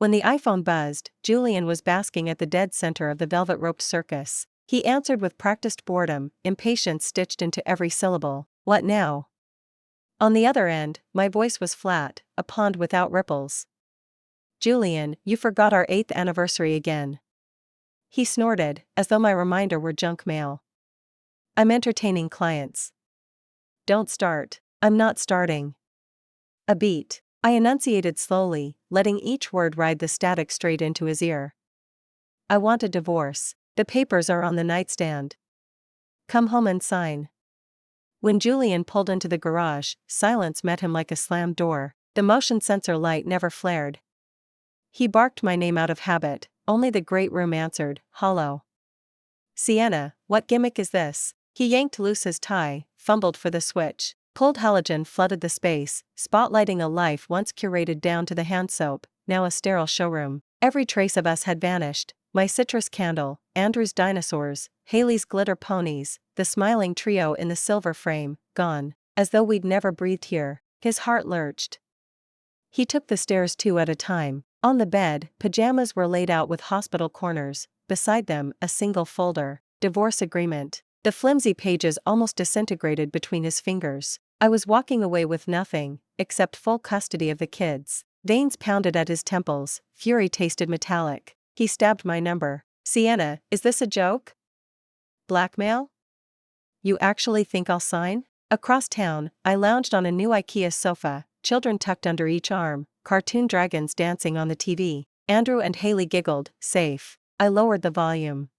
When the iPhone buzzed, Julian was basking at the dead center of the velvet-roped circus. He answered with practiced boredom, impatience stitched into every syllable. What now? On the other end, my voice was flat, a pond without ripples. Julian, you forgot our 8th anniversary again. He snorted, as though my reminder were junk mail. I'm entertaining clients. Don't start. I'm not starting. A beat. I enunciated slowly, letting each word ride the static straight into his ear. I want a divorce. The papers are on the nightstand. Come home and sign. When Julian pulled into the garage, silence met him like a slammed door. The motion sensor light never flared. He barked my name out of habit, only the great room answered, hollow. Sienna, what gimmick is this? He yanked loose his tie, fumbled for the switch. Cold halogen flooded the space, spotlighting a life once curated down to the hand soap, now a sterile showroom. Every trace of us had vanished. My citrus candle, Andrew's dinosaurs, Haley's glitter ponies, the smiling trio in the silver frame, gone, as though we'd never breathed here. His heart lurched. He took the stairs 2 at a time. On the bed, pajamas were laid out with hospital corners, beside them a single folder, divorce agreement. The flimsy pages almost disintegrated between his fingers. I was walking away with nothing, except full custody of the kids. Veins pounded at his temples, fury tasted metallic. He stabbed my number. Sienna, is this a joke? Blackmail? You actually think I'll sign? Across town, I lounged on a new IKEA sofa, children tucked under each arm, cartoon dragons dancing on the TV. Andrew and Haley giggled, safe. I lowered the volume.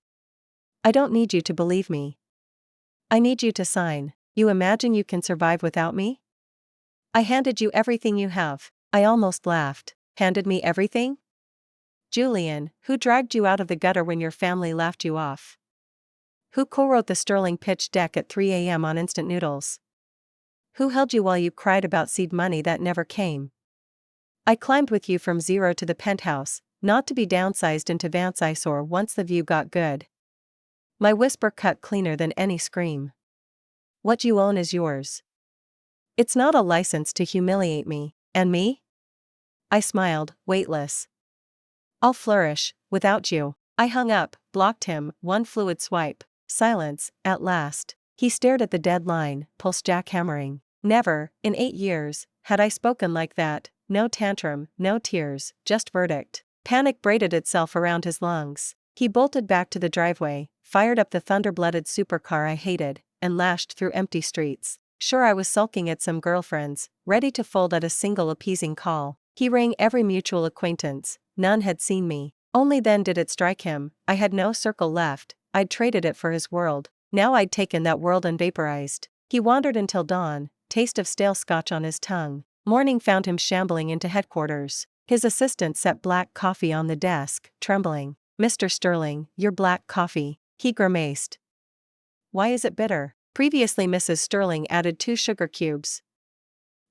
I don't need you to believe me. I need you to sign. You imagine you can survive without me? I handed you everything you have. I almost laughed. Handed me everything? Julian, who dragged you out of the gutter when your family laughed you off? Who co-wrote the Sterling pitch deck at 3 a.m. on instant noodles? Who held you while you cried about seed money that never came? I climbed with you from zero to the penthouse, not to be downsized into Vance eyesore once the view got good. My whisper cut cleaner than any scream. What you own is yours. It's not a license to humiliate me, and me? I smiled, weightless. I'll flourish, without you. I hung up, blocked him, one fluid swipe. Silence, at last. He stared at the dead line, pulse jackhammering. Never, in 8 years, had I spoken like that. No tantrum, no tears, just verdict. Panic braided itself around his lungs. He bolted back to the driveway, fired up the thunder-blooded supercar I hated, and lashed through empty streets. Sure, I was sulking at some girlfriends, ready to fold at a single appeasing call. He rang every mutual acquaintance. None had seen me. Only then did it strike him, I had no circle left. I'd traded it for his world. Now I'd taken that world and vaporized. He wandered until dawn, taste of stale scotch on his tongue. Morning found him shambling into headquarters. His assistant set black coffee on the desk, trembling. Mr. Sterling, your black coffee. He grimaced. Why is it bitter? Previously Mrs. Sterling added 2 sugar cubes.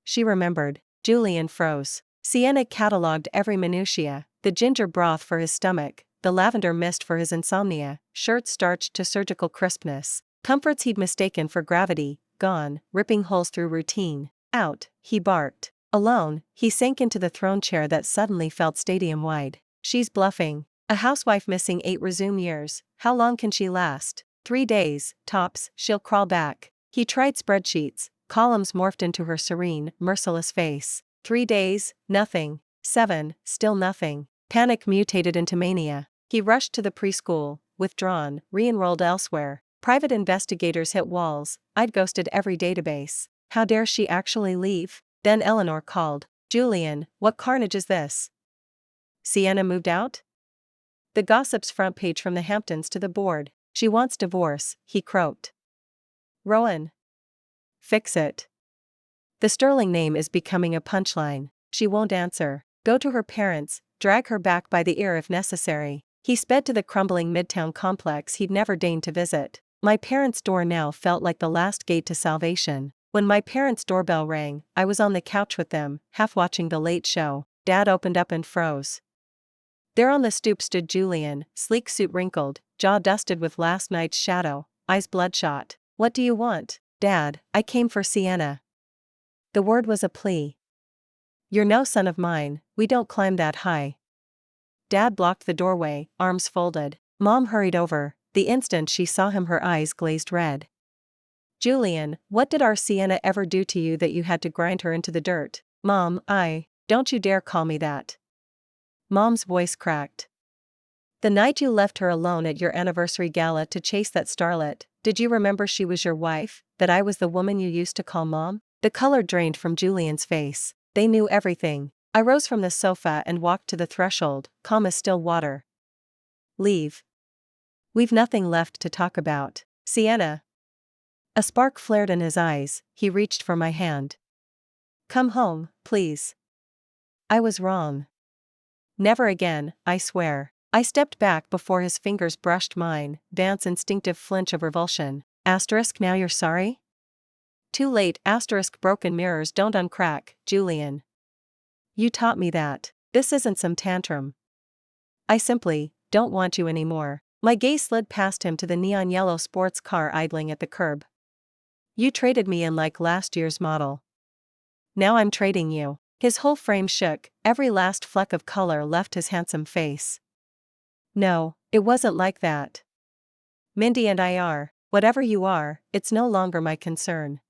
She remembered. Julian froze. Sienna catalogued every minutiae, the ginger broth for his stomach, the lavender mist for his insomnia, shirts starched to surgical crispness, comforts he'd mistaken for gravity, gone, ripping holes through routine. Out, he barked. Alone, he sank into the throne chair that suddenly felt stadium-wide. She's bluffing. A housewife missing 8 resume years, how long can she last? 3 days, tops, she'll crawl back. He tried spreadsheets, columns morphed into her serene, merciless face. 3 days, nothing. 7, still nothing. Panic mutated into mania. He rushed to the preschool, withdrawn, re-enrolled elsewhere. Private investigators hit walls. I'd ghosted every database. How dare she actually leave? Then Eleanor called. Julian, what carnage is this? Sienna moved out? The gossip's front page from the Hamptons to the board. She wants divorce, he croaked. Rowan. Fix it. The Sterling name is becoming a punchline. She won't answer. Go to her parents, drag her back by the ear if necessary. He sped to the crumbling midtown complex he'd never deigned to visit. My parents' door now felt like the last gate to salvation. When my parents' doorbell rang, I was on the couch with them, half watching the late show. Dad opened up and froze. There on the stoop stood Julian, sleek suit wrinkled, jaw dusted with last night's shadow, eyes bloodshot. What do you want? Dad, I came for Sienna. The word was a plea. You're no son of mine, we don't climb that high. Dad blocked the doorway, arms folded. Mom hurried over. The instant she saw him, her eyes glazed red. Julian, what did our Sienna ever do to you that you had to grind her into the dirt? Mom, don't you dare call me that. Mom's voice cracked. The night you left her alone at your anniversary gala to chase that starlet, did you remember she was your wife, that I was the woman you used to call Mom? The color drained from Julian's face. They knew everything. I rose from the sofa and walked to the threshold, calm as still water. Leave. We've nothing left to talk about. Sienna. A spark flared in his eyes. He reached for my hand. Come home, please. I was wrong. Never again, I swear. I stepped back before his fingers brushed mine, Vance's instinctive flinch of revulsion. Now you're sorry? Too late. Broken mirrors don't uncrack, Julian. You taught me that. This isn't some tantrum. I simply don't want you anymore. My gaze slid past him to the neon yellow sports car idling at the curb. You traded me in like last year's model. Now I'm trading you. His whole frame shook, every last fleck of color left his handsome face. No, it wasn't like that. Mindy and I are, whatever you are, it's no longer my concern.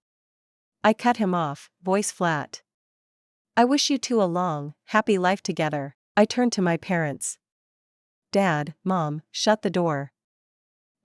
I cut him off, voice flat. I wish you two a long, happy life together. I turned to my parents. Dad, Mom, shut the door.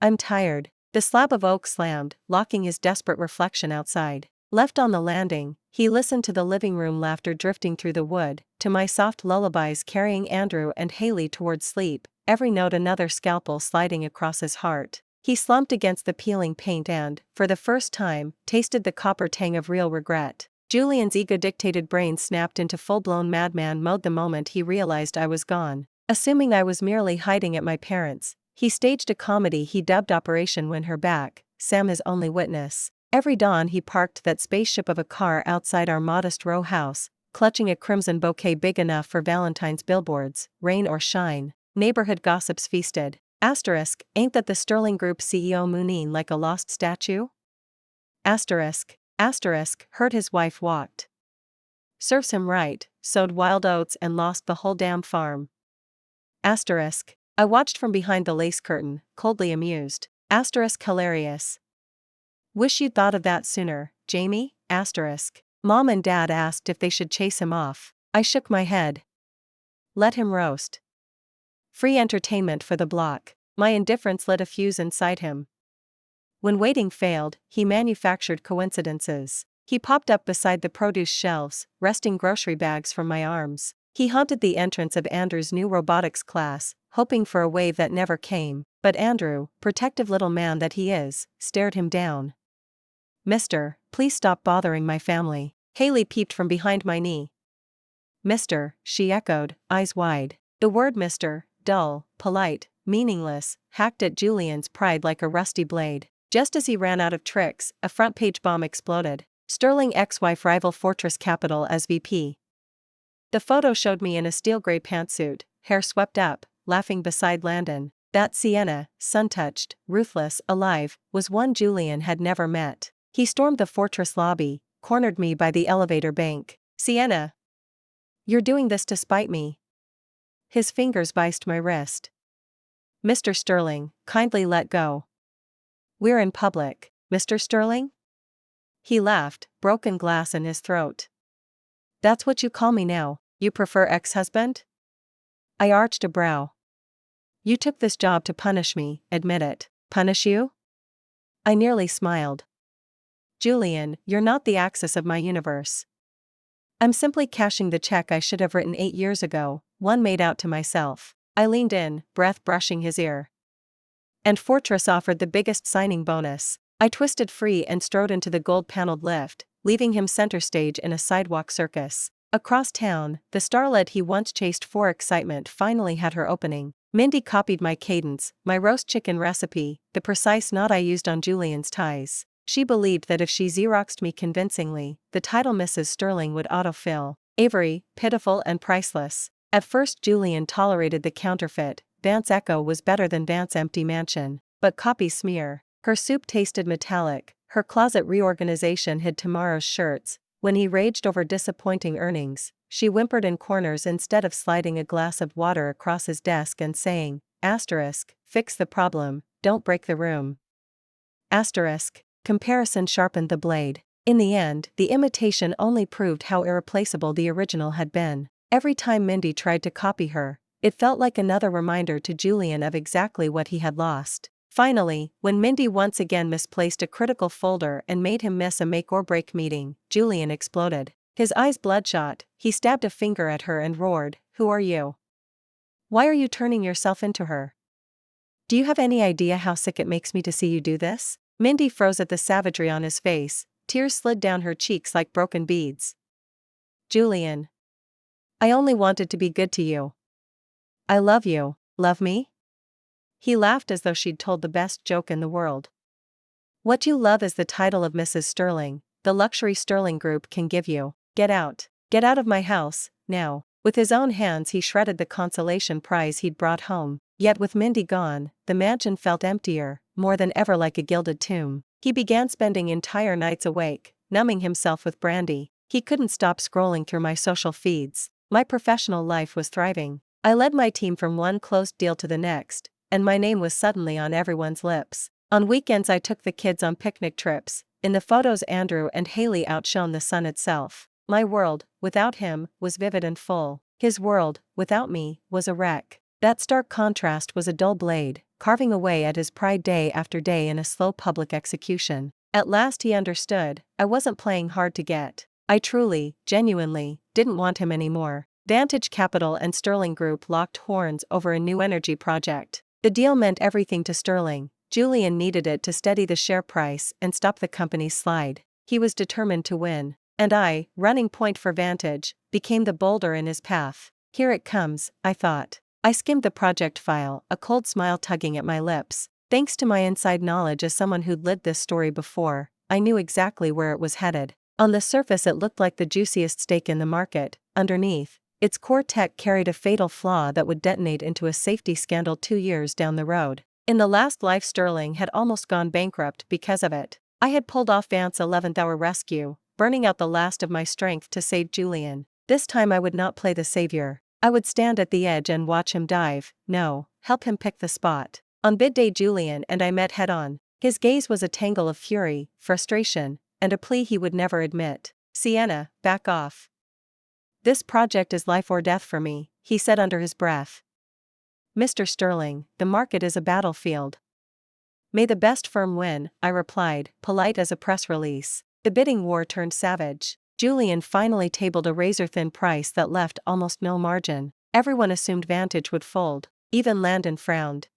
I'm tired. The slab of oak slammed, locking his desperate reflection outside. Left on the landing, he listened to the living room laughter drifting through the wood, to my soft lullabies carrying Andrew and Haley towards sleep, every note another scalpel sliding across his heart. He slumped against the peeling paint and, for the first time, tasted the copper tang of real regret. Julian's ego-dictated brain snapped into full-blown madman mode the moment he realized I was gone. Assuming I was merely hiding at my parents', he staged a comedy he dubbed Operation Win Her Back, Sam his only witness. Every dawn he parked that spaceship of a car outside our modest row house, clutching a crimson bouquet big enough for Valentine's billboards, rain or shine. Neighborhood gossips feasted. Ain't that the Sterling Group CEO mooning like a lost statue? Heard his wife walked. Serves him right, sowed wild oats and lost the whole damn farm. I watched from behind the lace curtain, coldly amused. Hilarious. Wish you'd thought of that sooner, Jamie? Mom and Dad asked if they should chase him off. I shook my head. Let him roast. Free entertainment for the block. My indifference lit a fuse inside him. When waiting failed, he manufactured coincidences. He popped up beside the produce shelves, wresting grocery bags from my arms. He haunted the entrance of Andrew's new robotics class, hoping for a wave that never came, but Andrew, protective little man that he is, stared him down. Mister, please stop bothering my family. Haley peeped from behind my knee. Mister, she echoed, eyes wide. The word Mister, dull, polite, meaningless, hacked at Julian's pride like a rusty blade. Just as he ran out of tricks, a front-page bomb exploded. Sterling ex-wife rival Fortress Capital as VP. The photo showed me in a steel gray pantsuit, hair swept up, laughing beside Landon. That Sienna, sun-touched, ruthless, alive, was one Julian had never met. He stormed the Fortress lobby, cornered me by the elevator bank. Sienna! You're doing this to spite me. His fingers viced my wrist. Mr. Sterling, kindly let go. We're in public, Mr. Sterling? He laughed, broken glass in his throat. That's what you call me now, you prefer ex-husband? I arched a brow. You took this job to punish me, admit it. Punish you? I nearly smiled. Julian, you're not the axis of my universe. I'm simply cashing the check I should have written 8 years ago, one made out to myself. I leaned in, breath brushing his ear. And Fortress offered the biggest signing bonus. I twisted free and strode into the gold-paneled lift, leaving him center stage in a sidewalk circus. Across town, the starlet he once chased for excitement finally had her opening. Mindy copied my cadence, my roast chicken recipe, the precise knot I used on Julian's ties. She believed that if she Xeroxed me convincingly, the title Mrs. Sterling would autofill. Avery, pitiful and priceless. At first Julian tolerated the counterfeit. Vance Echo was better than Vance Empty Mansion. But copy smear. Her soup tasted metallic, her closet reorganization hid tomorrow's shirts. When he raged over disappointing earnings, she whimpered in corners instead of sliding a glass of water across his desk and saying, fix the problem, don't break the room. Comparison sharpened the blade. In the end, the imitation only proved how irreplaceable the original had been. Every time Mindy tried to copy her, it felt like another reminder to Julian of exactly what he had lost. Finally, when Mindy once again misplaced a critical folder and made him miss a make-or-break meeting, Julian exploded. His eyes bloodshot, he stabbed a finger at her and roared, "Who are you? Why are you turning yourself into her? Do you have any idea how sick it makes me to see you do this?" Mindy froze at the savagery on his face, tears slid down her cheeks like broken beads. "Julian. I only wanted to be good to you. I love you, love me?" He laughed as though she'd told the best joke in the world. "What you love is the title of Mrs. Sterling, the luxury Sterling Group can give you. Get out. Get out of my house, now." With his own hands he shredded the consolation prize he'd brought home. Yet with Mindy gone, the mansion felt emptier, more than ever like a gilded tomb. He began spending entire nights awake, numbing himself with brandy. He couldn't stop scrolling through my social feeds. My professional life was thriving. I led my team from one closed deal to the next, and my name was suddenly on everyone's lips. On weekends I took the kids on picnic trips. In the photos Andrew and Haley outshone the sun itself. My world, without him, was vivid and full. His world, without me, was a wreck. That stark contrast was a dull blade, carving away at his pride day after day in a slow public execution. At last he understood, I wasn't playing hard to get. I truly, genuinely, didn't want him anymore. Vantage Capital and Sterling Group locked horns over a new energy project. The deal meant everything to Sterling. Julian needed it to steady the share price and stop the company's slide. He was determined to win. And I, running point for Vantage, became the boulder in his path. Here it comes, I thought. I skimmed the project file, a cold smile tugging at my lips. Thanks to my inside knowledge as someone who'd lived this story before, I knew exactly where it was headed. On the surface it looked like the juiciest steak in the market. Underneath, its core tech carried a fatal flaw that would detonate into a safety scandal 2 years down the road. In the last life Sterling had almost gone bankrupt because of it. I had pulled off Vance's 11th-hour rescue, burning out the last of my strength to save Julian. This time I would not play the savior. I would stand at the edge and watch him dive. No, help him pick the spot. On bid day Julian and I met head-on. His gaze was a tangle of fury, frustration, and a plea he would never admit. "Sienna, back off. This project is life or death for me," he said under his breath. "Mr. Sterling, the market is a battlefield. May the best firm win," I replied, polite as a press release. The bidding war turned savage. Julian finally tabled a razor-thin price that left almost no margin. Everyone assumed Vantage would fold. Even Landon frowned.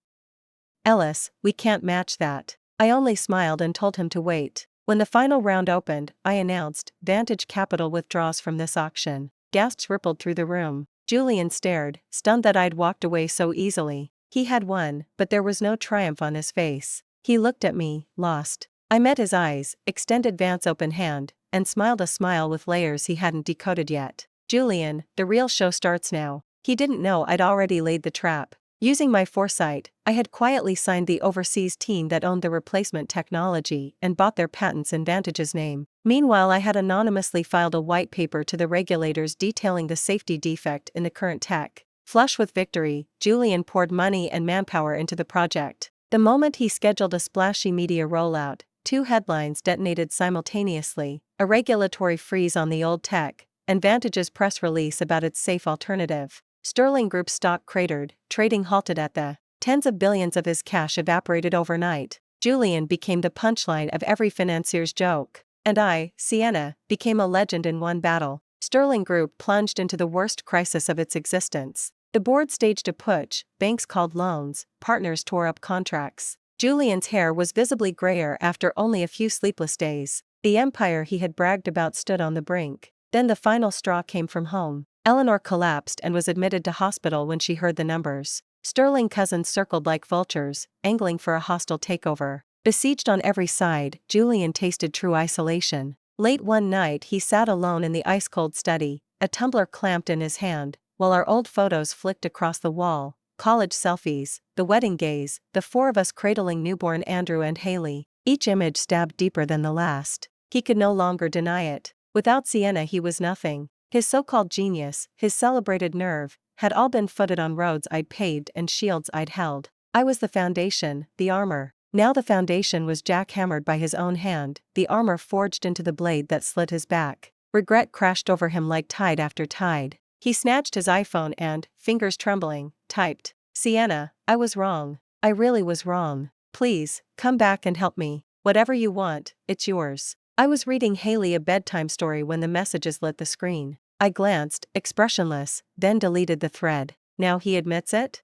"Ellis, we can't match that." I only smiled and told him to wait. When the final round opened, I announced, "Vantage Capital withdraws from this auction." Gasps rippled through the room. Julian stared, stunned that I'd walked away so easily. He had won, but there was no triumph on his face. He looked at me, lost. I met his eyes, extended Vance's open hand, and smiled a smile with layers he hadn't decoded yet. "Julian, the real show starts now." He didn't know I'd already laid the trap. Using my foresight, I had quietly signed the overseas team that owned the replacement technology and bought their patents in Vantage's name. Meanwhile I had anonymously filed a white paper to the regulators detailing the safety defect in the current tech. Flush with victory, Julian poured money and manpower into the project. The moment he scheduled a splashy media rollout, 2 headlines detonated simultaneously: a regulatory freeze on the old tech, and Vantage's press release about its safe alternative. Sterling Group's stock cratered, trading halted at the. Tens of billions of his cash evaporated overnight. Julian became the punchline of every financier's joke. And I, Sienna, became a legend in one battle. Sterling Group plunged into the worst crisis of its existence. The board staged a putsch, banks called loans, partners tore up contracts. Julian's hair was visibly grayer after only a few sleepless days. The empire he had bragged about stood on the brink. Then the final straw came from home. Eleanor collapsed and was admitted to hospital when she heard the numbers. Sterling cousins circled like vultures, angling for a hostile takeover. Besieged on every side, Julian tasted true isolation. Late one night he sat alone in the ice-cold study, a tumbler clamped in his hand, while our old photos flicked across the wall. College selfies, the wedding gaze, the 4 of us cradling newborn Andrew and Haley. Each image stabbed deeper than the last. He could no longer deny it. Without Sienna he was nothing. His so-called genius, his celebrated nerve, had all been footed on roads I'd paved and shields I'd held. I was the foundation, the armor. Now the foundation was jackhammered by his own hand, the armor forged into the blade that slit his back. Regret crashed over him like tide after tide. He snatched his iPhone and, fingers trembling, typed, "Sienna, I was wrong. I really was wrong. Please, come back and help me. Whatever you want, it's yours." I was reading Haley a bedtime story when the messages lit the screen. I glanced, expressionless, then deleted the thread. Now he admits it?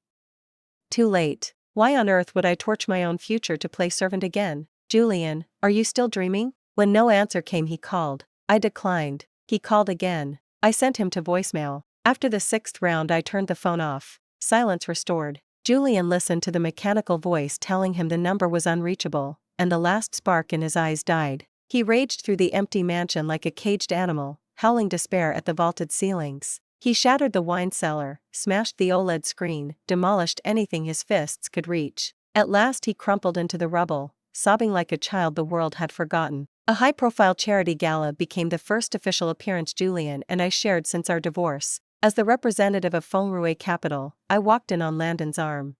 Too late. Why on earth would I torch my own future to play servant again? "Julian, are you still dreaming?" When no answer came, he called. I declined. He called again. I sent him to voicemail. After the 6th round, I turned the phone off. Silence restored. Julian listened to the mechanical voice telling him the number was unreachable, and the last spark in his eyes died. He raged through the empty mansion like a caged animal, howling despair at the vaulted ceilings. He shattered the wine cellar, smashed the OLED screen, demolished anything his fists could reach. At last he crumpled into the rubble, sobbing like a child the world had forgotten. A high-profile charity gala became the first official appearance Julian and I shared since our divorce. As the representative of Fonroué Capital, I walked in on Landon's arm.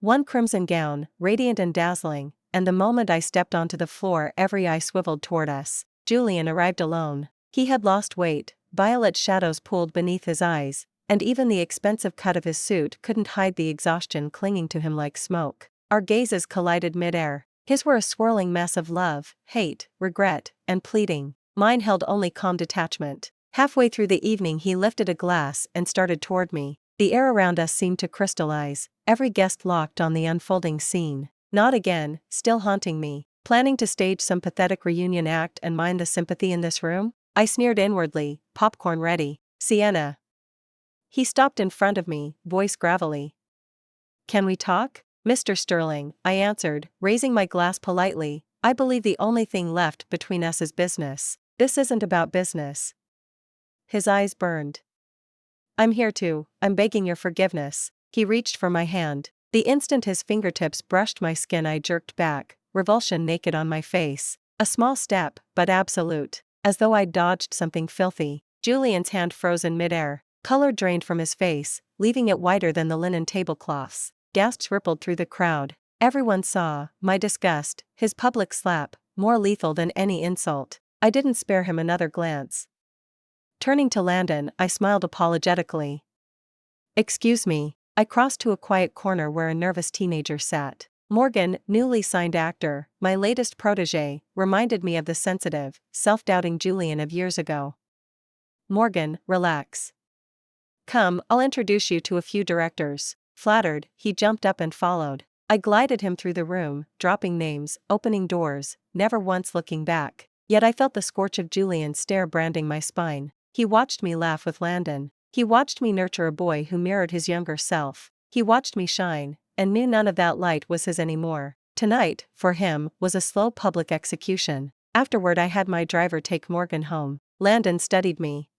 One crimson gown, radiant and dazzling, and the moment I stepped onto the floor every eye swiveled toward us. Julian arrived alone. He had lost weight, violet shadows pooled beneath his eyes, and even the expensive cut of his suit couldn't hide the exhaustion clinging to him like smoke. Our gazes collided mid-air. His were a swirling mess of love, hate, regret, and pleading. Mine held only calm detachment. Halfway through the evening he lifted a glass and started toward me. The air around us seemed to crystallize, every guest locked on the unfolding scene. Not again, still haunting me. Planning to stage some pathetic reunion act and mine the sympathy in this room? I sneered inwardly, popcorn ready. "Sienna." He stopped in front of me, voice gravelly. "Can we talk?" "Mr. Sterling," I answered, raising my glass politely, "I believe the only thing left between us is business." "This isn't about business." His eyes burned. "I'm begging your forgiveness." He reached for my hand. The instant his fingertips brushed my skin I jerked back, revulsion naked on my face. A small step, but absolute. As though I'd dodged something filthy. Julian's hand froze in midair. Color drained from his face, leaving it whiter than the linen tablecloths. Gasps rippled through the crowd. Everyone saw my disgust, his public slap, more lethal than any insult. I didn't spare him another glance. Turning to Landon, I smiled apologetically. "Excuse me." I crossed to a quiet corner where a nervous teenager sat. Morgan, newly signed actor, my latest protégé, reminded me of the sensitive, self-doubting Julian of years ago. "Morgan, relax. Come, I'll introduce you to a few directors." Flattered, he jumped up and followed. I glided him through the room, dropping names, opening doors, never once looking back. Yet I felt the scorch of Julian's stare branding my spine. He watched me laugh with Landon. He watched me nurture a boy who mirrored his younger self. He watched me shine, and knew none of that light was his anymore. Tonight, for him, was a slow public execution. Afterward I had my driver take Morgan home. Landon studied me.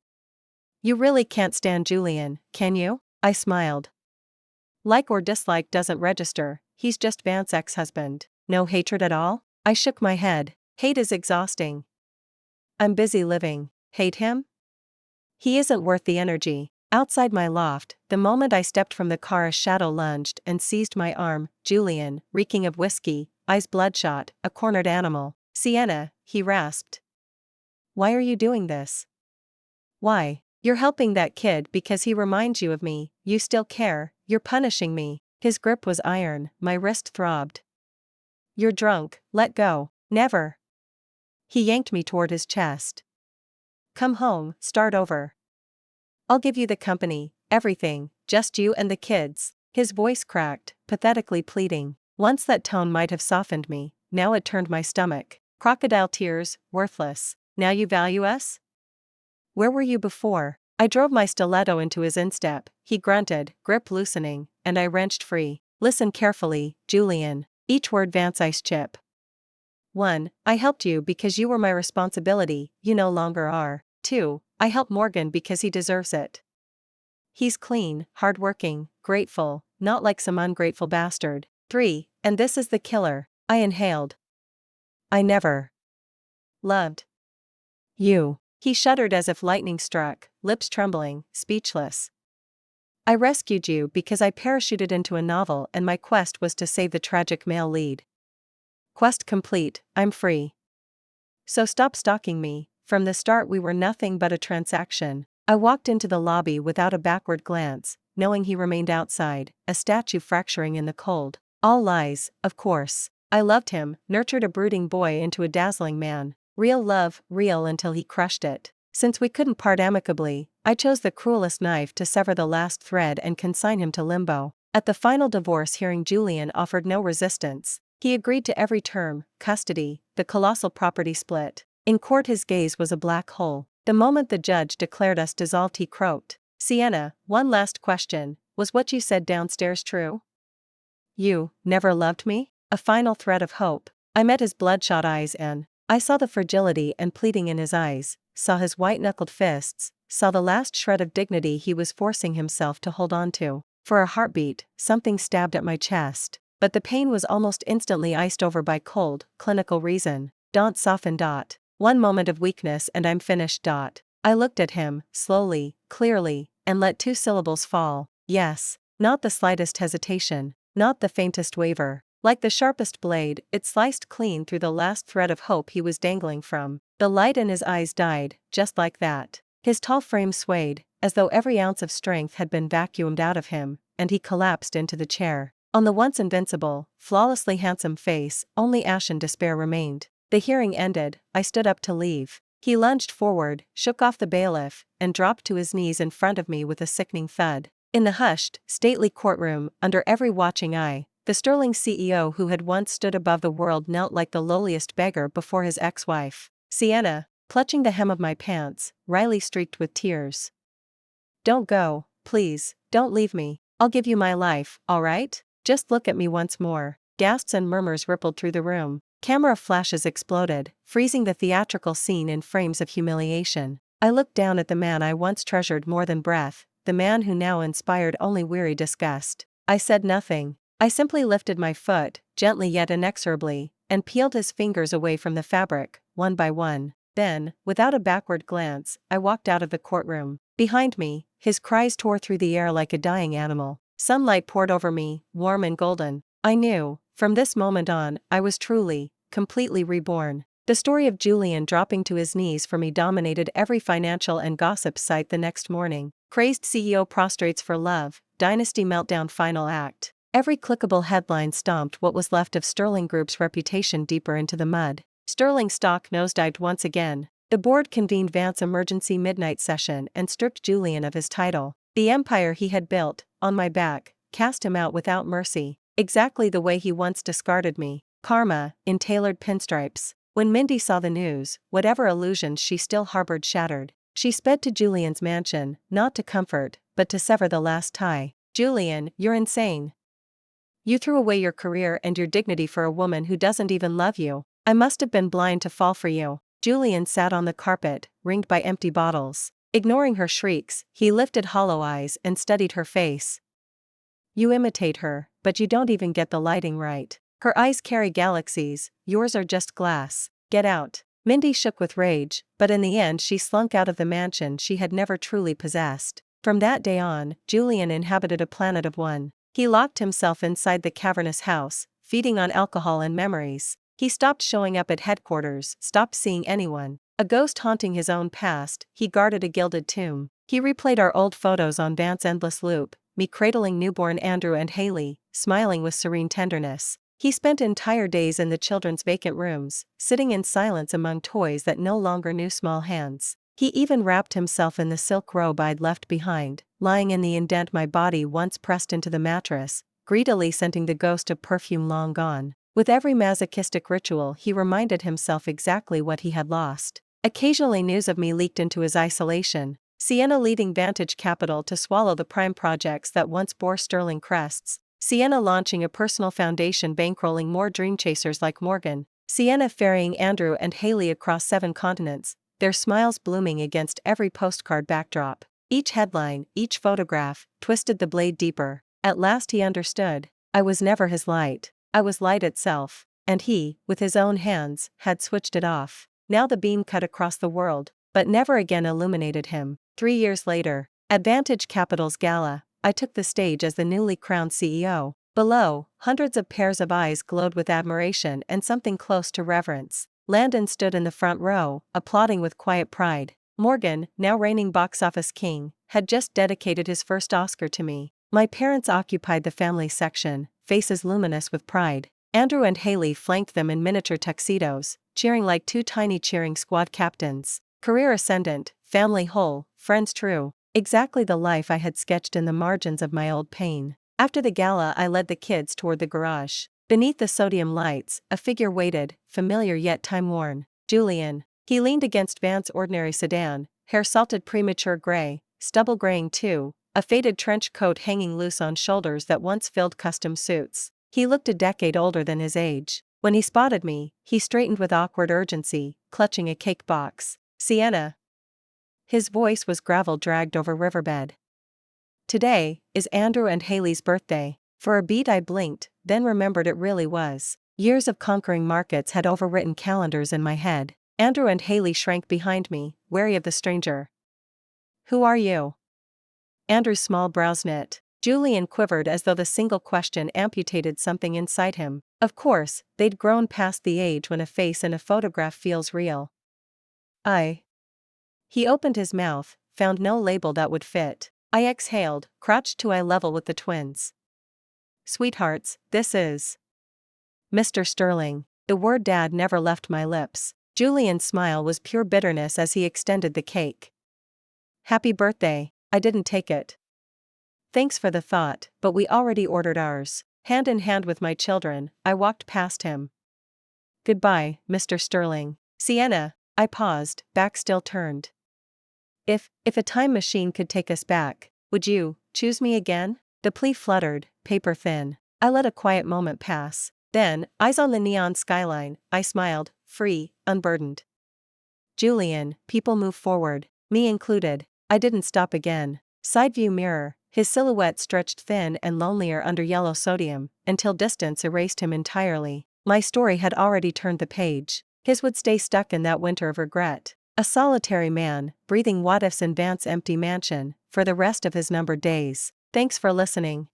"You really can't stand Julian, can you?" I smiled. "Like or dislike doesn't register, he's just Vance's ex-husband." "No hatred at all?" I shook my head. "Hate is exhausting. I'm busy living." "Hate him?" "He isn't worth the energy." Outside my loft, the moment I stepped from the car a shadow lunged and seized my arm. Julian, reeking of whiskey, eyes bloodshot, a cornered animal. "Sienna," he rasped. "Why are you doing this?" "Why? You're helping that kid because he reminds you of me, you still care, you're punishing me." His grip was iron, my wrist throbbed. "You're drunk, let go." "Never." He yanked me toward his chest. "Come home, start over. I'll give you the company, everything, just you and the kids." His voice cracked, pathetically pleading. Once that tone might have softened me, now it turned my stomach. "Crocodile tears, worthless. Now you value us? Where were you before?" I drove my stiletto into his instep, he grunted, grip loosening, and I wrenched free. "Listen carefully, Julian." Each word Vance ice chip. 1. I helped you because you were my responsibility, you no longer are. 2. I helped Morgan because he deserves it. He's clean, hardworking, grateful, not like some ungrateful bastard. 3. And this is the killer. I inhaled. I never loved you. He shuddered as if lightning struck, lips trembling, speechless. I rescued you because I parachuted into a novel and my quest was to save the tragic male lead. Quest complete, I'm free. So stop stalking me. From the start we were nothing but a transaction. I walked into the lobby without a backward glance, knowing he remained outside, a statue fracturing in the cold. All lies, of course. I loved him, nurtured a brooding boy into a dazzling man. Real love, real until he crushed it. Since we couldn't part amicably, I chose the cruelest knife to sever the last thread and consign him to limbo. At the final divorce hearing, Julian offered no resistance. He agreed to every term: custody, the colossal property split. In court his gaze was a black hole. The moment the judge declared us dissolved he croaked, "Sienna, one last question, was what you said downstairs true? You never loved me?" A final thread of hope. I met his bloodshot eyes and I saw the fragility and pleading in his eyes, saw his white-knuckled fists, saw the last shred of dignity he was forcing himself to hold on to. For a heartbeat, something stabbed at my chest. But the pain was almost instantly iced over by cold, clinical reason. Don't soften. One moment of weakness and I'm finished. I looked at him, slowly, clearly, and let two syllables fall. Yes. Not the slightest hesitation, not the faintest waver. Like the sharpest blade, it sliced clean through the last thread of hope he was dangling from. The light in his eyes died, just like that. His tall frame swayed, as though every ounce of strength had been vacuumed out of him, and he collapsed into the chair. On the once invincible, flawlessly handsome face, only ashen despair remained. The hearing ended, I stood up to leave. He lunged forward, shook off the bailiff, and dropped to his knees in front of me with a sickening thud. In the hushed, stately courtroom, under every watching eye, the sterling CEO who had once stood above the world knelt like the lowliest beggar before his ex-wife. Sienna, clutching the hem of my pants, wryly streaked with tears. "Don't go, please, don't leave me. I'll give you my life, all right? Just look at me once more." Gasps and murmurs rippled through the room. Camera flashes exploded, freezing the theatrical scene in frames of humiliation. I looked down at the man I once treasured more than breath, the man who now inspired only weary disgust. I said nothing. I simply lifted my foot, gently yet inexorably, and peeled his fingers away from the fabric, one by one. Then, without a backward glance, I walked out of the courtroom. Behind me, his cries tore through the air like a dying animal. Sunlight poured over me, warm and golden. I knew, from this moment on, I was truly, completely reborn. The story of Julian dropping to his knees for me dominated every financial and gossip site the next morning. Crazed CEO prostrates for love, dynasty meltdown final act. Every clickable headline stomped what was left of Sterling Group's reputation deeper into the mud. Sterling stock nosedived once again. The board convened Vance's emergency midnight session and stripped Julian of his title. The empire he had built, on my back, cast him out without mercy, exactly the way he once discarded me. Karma, in tailored pinstripes. When Mindy saw the news, whatever illusions she still harbored shattered. She sped to Julian's mansion, not to comfort, but to sever the last tie. "Julian, you're insane. You threw away your career and your dignity for a woman who doesn't even love you. I must have been blind to fall for you." Julian sat on the carpet, ringed by empty bottles. Ignoring her shrieks, he lifted hollow eyes and studied her face. "You imitate her, but you don't even get the lighting right. Her eyes carry galaxies, yours are just glass. Get out." Mindy shook with rage, but in the end she slunk out of the mansion she had never truly possessed. From that day on, Julian inhabited a planet of one. He locked himself inside the cavernous house, feeding on alcohol and memories. He stopped showing up at headquarters, stopped seeing anyone. A ghost haunting his own past, he guarded a gilded tomb. He replayed our old photos on Vance's endless loop, me cradling newborn Andrew and Haley, smiling with serene tenderness. He spent entire days in the children's vacant rooms, sitting in silence among toys that no longer knew small hands. He even wrapped himself in the silk robe I'd left behind, lying in the indent my body once pressed into the mattress, greedily scenting the ghost of perfume long gone. With every masochistic ritual he reminded himself exactly what he had lost. Occasionally news of me leaked into his isolation. Sienna leading Vantage Capital to swallow the prime projects that once bore sterling crests. Sienna launching a personal foundation bankrolling more dream chasers like Morgan. Sienna ferrying Andrew and Haley across 7 continents, their smiles blooming against every postcard backdrop. Each headline, each photograph, twisted the blade deeper. At last he understood. I was never his light. I was light itself. And he, with his own hands, had switched it off. Now the beam cut across the world, but never again illuminated him. 3 years later, at Vantage Capital's gala, I took the stage as the newly crowned CEO. Below, hundreds of pairs of eyes glowed with admiration and something close to reverence. Landon stood in the front row, applauding with quiet pride. Morgan, now reigning box office king, had just dedicated his first Oscar to me. My parents occupied the family section, faces luminous with pride. Andrew and Haley flanked them in miniature tuxedos, cheering like two tiny cheering squad captains. Career ascendant, family whole, friends true. Exactly the life I had sketched in the margins of my old pain. After the gala, I led the kids toward the garage. Beneath the sodium lights, a figure waited, familiar yet time-worn. Julian. He leaned against Vance's ordinary sedan, hair salted premature gray, stubble graying too, a faded trench coat hanging loose on shoulders that once filled custom suits. He looked a decade older than his age. When he spotted me, he straightened with awkward urgency, clutching a cake box. Sienna. His voice was gravel dragged over riverbed. Today is Andrew and Haley's birthday. For a beat I blinked, then remembered it really was. Years of conquering markets had overwritten calendars in my head. Andrew and Haley shrank behind me, wary of the stranger. Who are you? Andrew's small brows knit. Julian quivered as though the single question amputated something inside him. Of course, they'd grown past the age when a face in a photograph feels real. He opened his mouth, found no label that would fit. I exhaled, crouched to eye level with the twins. Sweethearts, this is Mr. Sterling. The word Dad never left my lips. Julian's smile was pure bitterness as he extended the cake. Happy birthday. I didn't take it. Thanks for the thought, but we already ordered ours. Hand in hand with my children, I walked past him. Goodbye, Mr. Sterling. Sienna. I paused, back still turned. If a time machine could take us back, would you choose me again? The plea fluttered, paper thin. I let a quiet moment pass. Then, eyes on the neon skyline, I smiled, free, unburdened. Julian, people move forward, me included. I didn't stop again. Side view mirror, his silhouette stretched thin and lonelier under yellow sodium, until distance erased him entirely. My story had already turned the page. His would stay stuck in that winter of regret. A solitary man, breathing what-ifs in Vance's empty mansion, for the rest of his numbered days. Thanks for listening.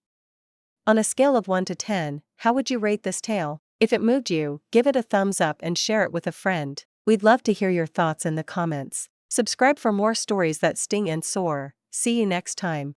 On a scale of 1 to 10, how would you rate this tale? If it moved you, give it a thumbs up and share it with a friend. We'd love to hear your thoughts in the comments. Subscribe for more stories that sting and soar. See you next time.